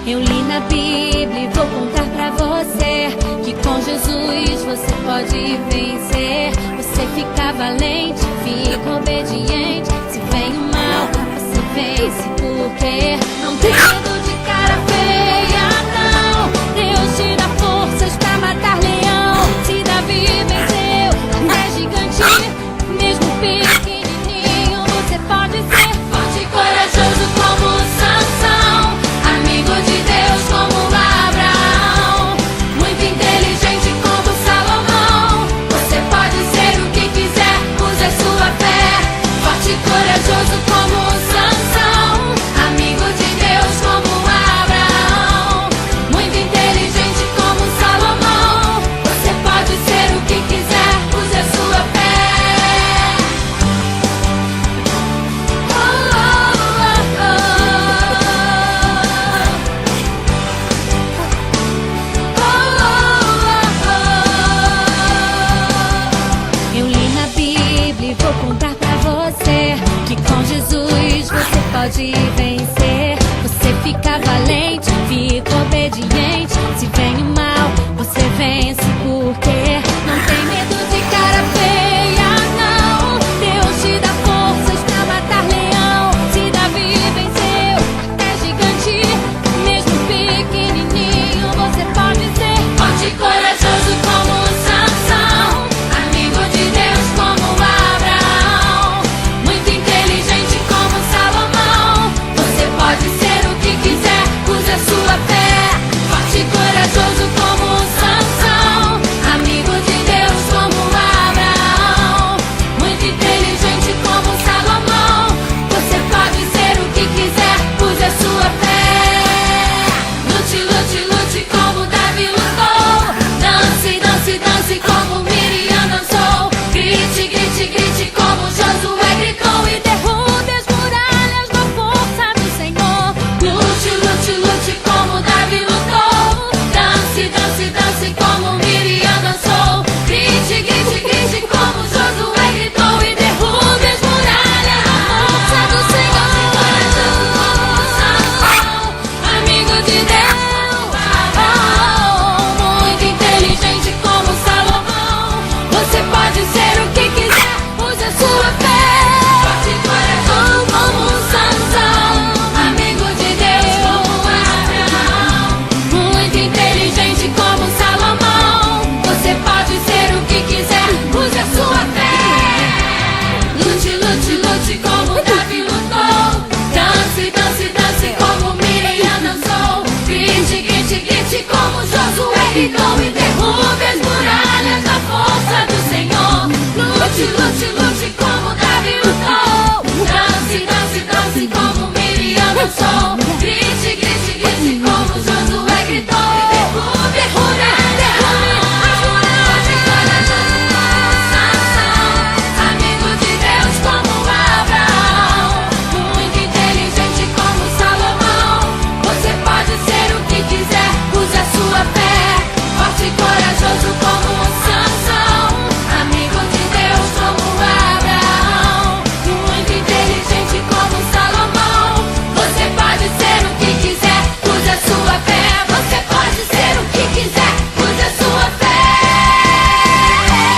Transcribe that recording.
Eu li na Bíblia e vou contar pra você que com Jesus você pode vencer. Você fica valente, fica obediente. Se vem o mal, você vence, porque não tem medo de cara feia, não. Deus te dá forças pra matar leão. Se Davi venceu até gigante, mesmo pequenininho você pode ser forte e corajoso como Sansão, amigo de Deus como Abraão, muito inteligente como Salomão. Você pode ser o que quiser, use a sua fé. Forte e corajoso como Sansão, amigo de Deus como Abraão, muito inteligente como Salomão. Você pode ser o que quiser, use a sua fé. Eu li na Bíblia e vou contar pra você que com Jesus você pode vencer. Você fica valente, fica obediente. Se vem o mal, você vence, porque não tem medo de cara feia, não. Deus te dá forças pra matar leão. Se Davi venceu até gigante, mesmo pequenininho você pode ser forte e corajoso como Sansão, amigo de Deus como Abraão, muito inteligente como Salomão. Você pode ser o que quiser, use a sua fé. Forte e corajoso como Sansão, amigo de Deus como Abraão, muito inteligente como Salomão. Você pode ser o que quiser, use a sua fé. Lute, lute, lute como Davi lutou. Dance, dance, dance como Miriam dançou. Grite, grite, grite como Josué gritou. E derrube as muralhas na força do Senhor. Lute, lute, lute como Davi lutou. Dance, dance, dance como Miriam dançou. Grite, grite, grite como Josué gritou. E derrube as muralhas na força do Senhor. Amigo de Deus, muito inteligente como Salomão. Você pode ser o que quiser, use a sua fé. Forte e corajoso como Sansão, amigo de Deus como Abraão, muito inteligente como Salomão. Você pode ser o que quiser, use a sua fé. Lute, lute, lute como Davi lutou. Dance, dance, dance como Miriam dançou. Grite, grite, grite como Josué gritou. E derrube as muralhas na força do Senhor. Lute, lute, lute como Davi lutou. Dance, dance, dance como Miriam dançou.